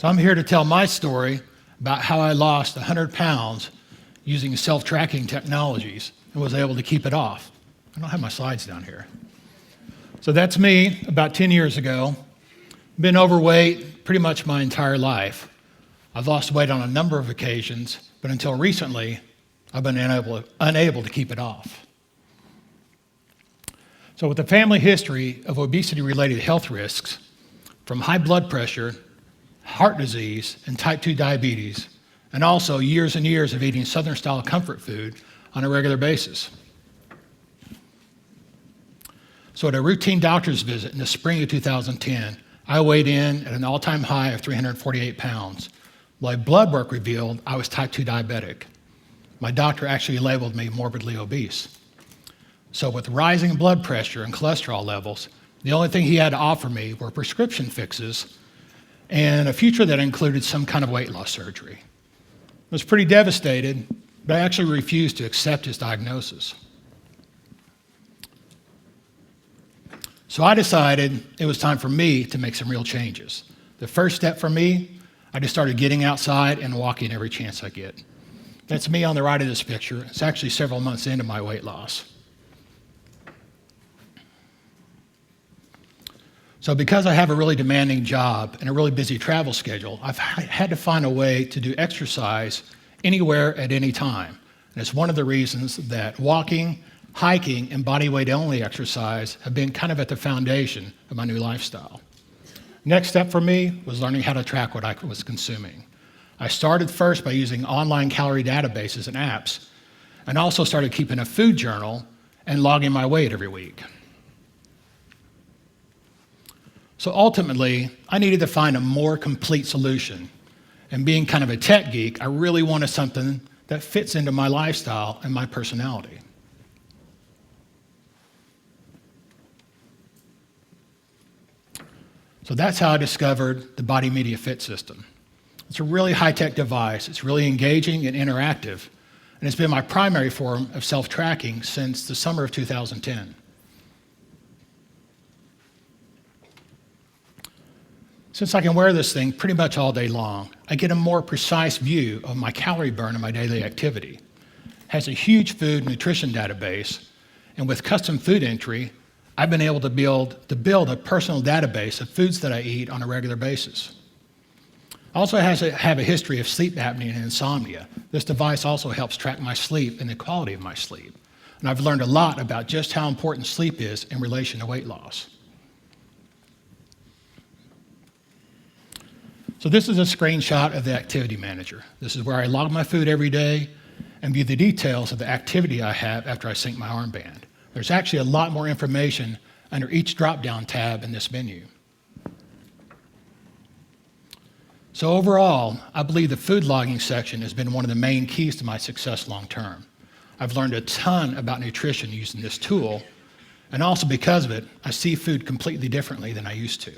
So I'm here to tell my story about how I lost 100 pounds using self-tracking technologies and was able to keep it off. I don't have my slides down here. So that's me about 10 years ago. Been overweight pretty much my entire life. I've lost weight on a number of occasions, but until recently, I've been unable to keep it off. So with a family history of obesity-related health risks, from high blood pressure, heart disease, and type 2 diabetes, and also years and years of eating Southern-style comfort food on a regular basis. So at a routine doctor's visit in the spring of 2010, I weighed in at an all-time high of 348 pounds. My blood work revealed I was type 2 diabetic. My doctor actually labeled me morbidly obese. So with rising blood pressure and cholesterol levels, the only thing he had to offer me were prescription fixes and a future that included some kind of weight loss surgery. I was pretty devastated, but I actually refused to accept his diagnosis. So I decided it was time for me to make some real changes. The first step for me, I just started getting outside and walking every chance I get. That's me on the right of this picture. It's actually several months into my weight loss. So because I have a really demanding job and a really busy travel schedule, I've had to find a way to do exercise anywhere at any time. And it's one of the reasons that walking, hiking, and body weight only exercise have been kind of at the foundation of my new lifestyle. Next step for me was learning how to track what I was consuming. I started first by using online calorie databases and apps, and also started keeping a food journal and logging my weight every week. So ultimately, I needed to find a more complete solution. And being kind of a tech geek, I really wanted something that fits into my lifestyle and my personality. So that's how I discovered the Body Media Fit system. It's a really high-tech device. It's really engaging and interactive. And it's been my primary form of self-tracking since the summer of 2010. Since I can wear this thing pretty much all day long, I get a more precise view of my calorie burn in my daily activity. It has a huge food and nutrition database, and with custom food entry, I've been able to build a personal database of foods that I eat on a regular basis. Also have a history of sleep apnea and insomnia. This device also helps track my sleep and the quality of my sleep. And I've learned a lot about just how important sleep is in relation to weight loss. So this is a screenshot of the activity manager. This is where I log my food every day and view the details of the activity I have after I sync my armband. There's actually a lot more information under each drop-down tab in this menu. So overall, I believe the food logging section has been one of the main keys to my success long-term. I've learned a ton about nutrition using this tool, and also because of it, I see food completely differently than I used to.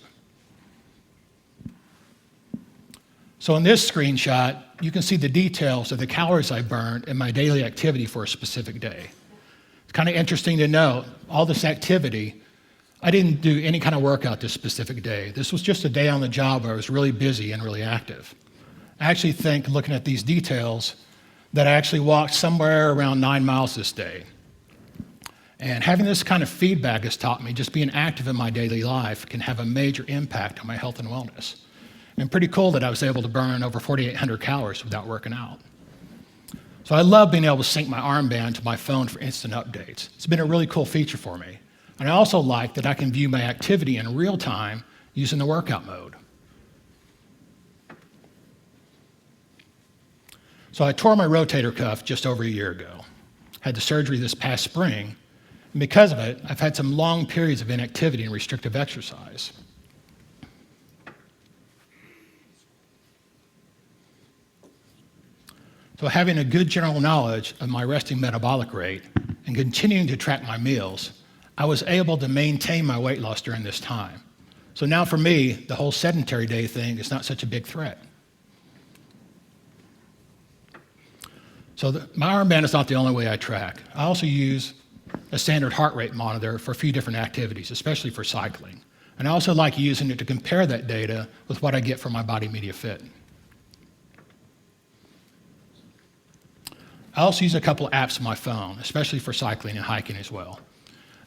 So in this screenshot, you can see the details of the calories I burned in my daily activity for a specific day. It's kind of interesting to note, all this activity, I didn't do any kind of workout this specific day. This was just a day on the job where I was really busy and really active. I actually think, looking at these details, that I actually walked somewhere around 9 miles this day. And having this kind of feedback has taught me just being active in my daily life can have a major impact on my health and wellness. And pretty cool that I was able to burn over 4,800 calories without working out. So I love being able to sync my armband to my phone for instant updates. It's been a really cool feature for me. And I also like that I can view my activity in real time using the workout mode. So I tore my rotator cuff just over a year ago. Had the surgery this past spring, and because of it, I've had some long periods of inactivity and restrictive exercise. So having a good general knowledge of my resting metabolic rate and continuing to track my meals, I was able to maintain my weight loss during this time. So now for me, the whole sedentary day thing is not such a big threat. So my armband is not the only way I track. I also use a standard heart rate monitor for a few different activities, especially for cycling. And I also like using it to compare that data with what I get from my Body Media Fit. I also use a couple of apps on my phone, especially for cycling and hiking as well.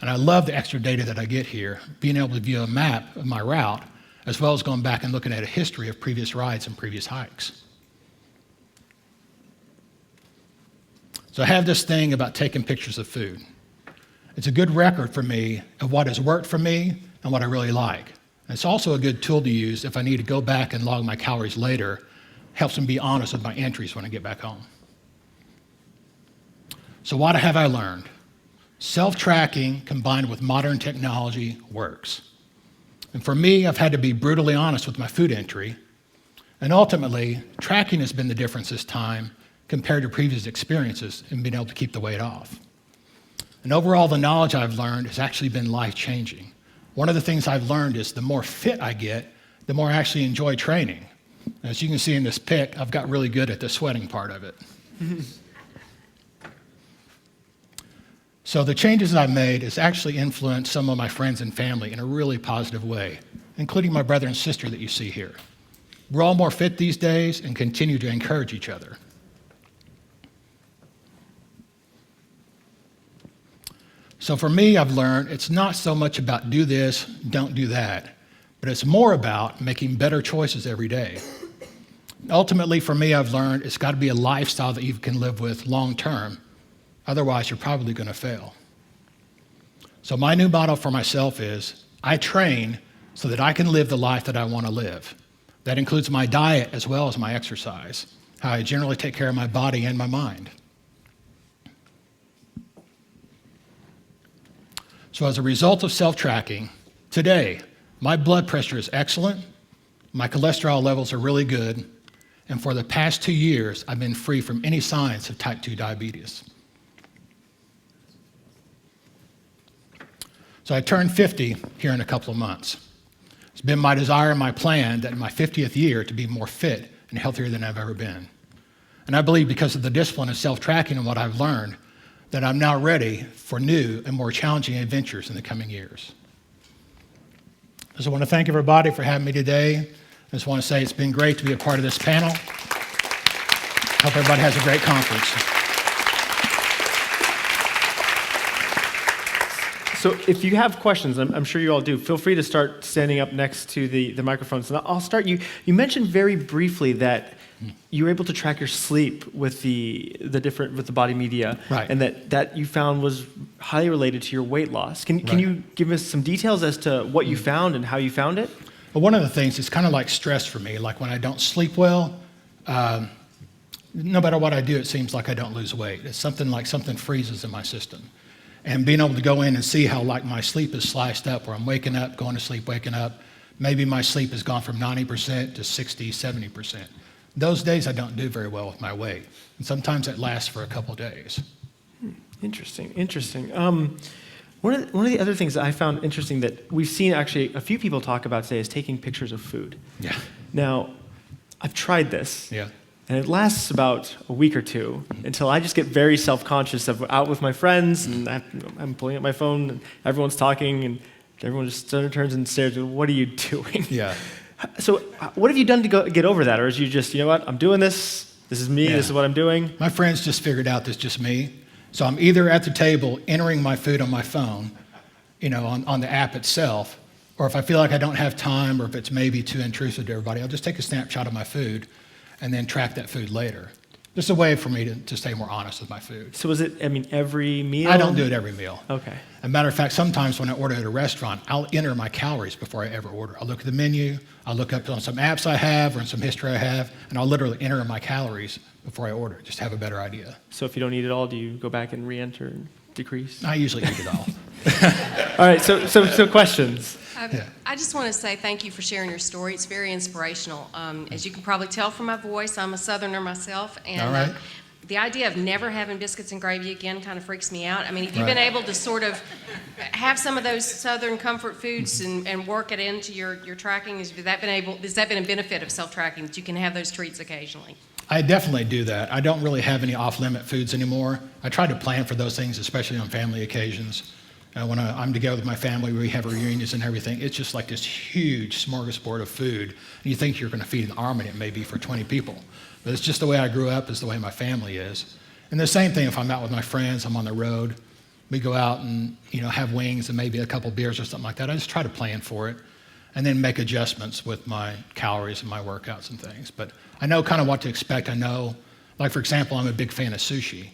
And I love the extra data that I get here, being able to view a map of my route, as well as going back and looking at a history of previous rides and previous hikes. So I have this thing about taking pictures of food. It's a good record for me of what has worked for me and what I really like. And it's also a good tool to use if I need to go back and log my calories later. Helps me be honest with my entries when I get back home. So what have I learned? Self-tracking combined with modern technology works. And for me, I've had to be brutally honest with my food entry. And ultimately, tracking has been the difference this time compared to previous experiences in being able to keep the weight off. And overall, the knowledge I've learned has actually been life-changing. One of the things I've learned is the more fit I get, the more I actually enjoy training. As you can see in this pic, I've got really good at the sweating part of it. So the changes I've made has actually influenced some of my friends and family in a really positive way, including my brother and sister that you see here. We're all more fit these days and continue to encourage each other. So for me, I've learned it's not so much about do this, don't do that, but it's more about making better choices every day. Ultimately, for me, I've learned it's got to be a lifestyle that you can live with long term. Otherwise, you're probably going to fail. So my new motto for myself is, I train so that I can live the life that I want to live. That includes my diet as well as my exercise, how I generally take care of my body and my mind. So as a result of self-tracking, today, my blood pressure is excellent, my cholesterol levels are really good, and for the past 2 years, I've been free from any signs of type 2 diabetes. So I turned 50 here in a couple of months. It's been my desire and my plan that in my 50th year to be more fit and healthier than I've ever been. And I believe because of the discipline of self-tracking and what I've learned, that I'm now ready for new and more challenging adventures in the coming years. I just want to thank everybody for having me today. I just want to say it's been great to be a part of this panel. Hope everybody has a great conference. So if you have questions, I'm sure you all do, feel free to start standing up next to the microphones. And I'll start you. You mentioned very briefly that you were able to track your sleep with the body media, right, and that you found was highly related to your weight loss. Can you give us some details as to what you found and how you found it? Well, one of the things, it's kind of like stress for me. Like when I don't sleep well, no matter what I do, it seems like I don't lose weight. It's something like something freezes in my system. And being able to go in and see how like my sleep is sliced up, where I'm waking up, going to sleep, waking up, maybe my sleep has gone from 90% to 60, 70%. Those days I don't do very well with my weight. And sometimes it lasts for a couple days. Interesting. One of the other things that I found interesting that we've seen actually a few people talk about today is taking pictures of food. Yeah. Now, I've tried this. Yeah. And it lasts about a week or two until I just get very self-conscious of out with my friends, and I'm pulling up my phone, and everyone's talking, and everyone just turns and stares, what are you doing? Yeah. So what have you done to get over that? Or is you just, you know what, I'm doing this is me, this is what I'm doing? My friends just figured out this is just me. So I'm either at the table entering my food on my phone, on the app itself, or if I feel like I don't have time or if it's maybe too intrusive to everybody, I'll just take a snapshot of my food and then track that food later. Just a way for me to stay more honest with my food. So is it, every meal? I don't do it every meal. Okay. As a matter of fact, sometimes when I order at a restaurant, I'll enter my calories before I ever order. I'll look at the menu, I'll look up on some apps I have or in some history I have, and I'll literally enter my calories before I order, just to have a better idea. So if you don't eat it all, do you go back and re-enter and decrease? I usually eat it all. All right, so questions. I just want to say thank you for sharing your story. It's very inspirational. As you can probably tell from my voice, I'm a Southerner myself, and all right. The idea of never having biscuits and gravy again kind of freaks me out. If you've been able to sort of have some of those Southern comfort foods and work it into your tracking, has that been a benefit of self-tracking, that you can have those treats occasionally? I definitely do that. I don't really have any off-limit foods anymore. I try to plan for those things, especially on family occasions. When I'm together with my family, we have reunions and everything, it's just like this huge smorgasbord of food. And you think you're going to feed an army, and it may be for 20 people. But it's just the way I grew up, is the way my family is. And the same thing if I'm out with my friends, I'm on the road, we go out and have wings and maybe a couple beers or something like that. I just try to plan for it and then make adjustments with my calories and my workouts and things. But I know kind of what to expect. I know, like for example, I'm a big fan of sushi.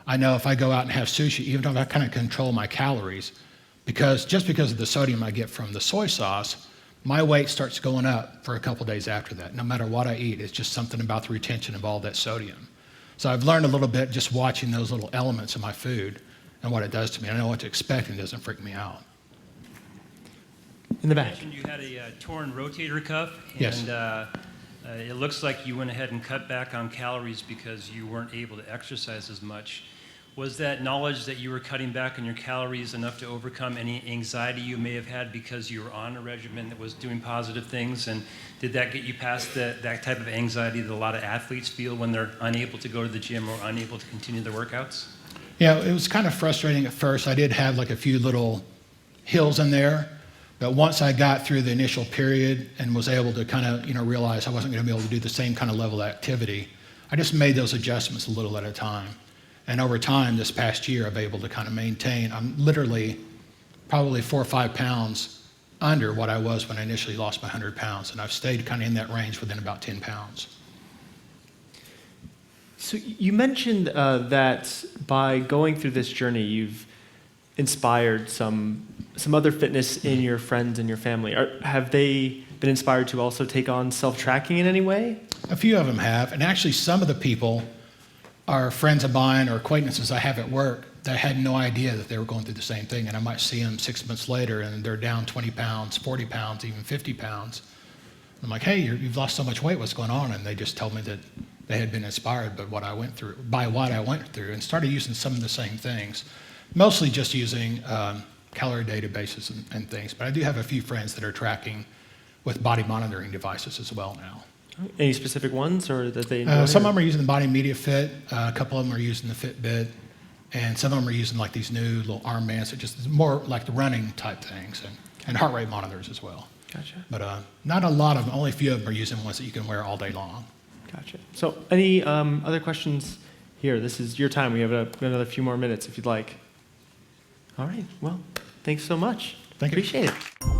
I know if I go out and have sushi, even though I kind of control my calories, just because of the sodium I get from the soy sauce, my weight starts going up for a couple days after that. No matter what I eat, it's just something about the retention of all that sodium. So I've learned a little bit just watching those little elements of my food and what it does to me. I know what to expect, and it doesn't freak me out. In the You back. mentioned you had a torn rotator cuff, Yes. and it looks like you went ahead and cut back on calories because you weren't able to exercise as much. Was that knowledge that you were cutting back on your calories enough to overcome any anxiety you may have had because you were on a regimen that was doing positive things? And did that get you past that type of anxiety that a lot of athletes feel when they're unable to go to the gym or unable to continue their workouts? Yeah, it was kind of frustrating at first. I did have like a few little hills in there, but once I got through the initial period and was able to kind of realize I wasn't going to be able to do the same kind of level of activity, I just made those adjustments a little at a time. And over time, this past year, I've been able to kind of maintain. I'm literally probably 4 or 5 pounds under what I was when I initially lost my 100 pounds, and I've stayed kind of in that range within about 10 pounds. So you mentioned that by going through this journey, you've inspired some other fitness in your friends and your family. Have they been inspired to also take on self-tracking in any way? A few of them have, and actually some of the people are friends of mine or acquaintances I have at work that had no idea that they were going through the same thing, and I might see them 6 months later and they're down 20 pounds, 40 pounds, even 50 pounds. I'm like, hey, you've lost so much weight, what's going on? And they just told me that they had been inspired by what I went through, and started using some of the same things, mostly just using calorie databases and things. But I do have a few friends that are tracking with body monitoring devices as well now. Any specific ones, or that they enjoy? Some of them are using the Body Media Fit. A couple of them are using the Fitbit. And some of them are using like these new little armbands that just more like the running type things, and heart rate monitors as well. Gotcha. But not a lot of them. Only a few of them are using ones that you can wear all day long. Gotcha. So any other questions here? This is your time. We have another few more minutes if you'd like. All right. Well, thanks so much. Thank you. Appreciate it.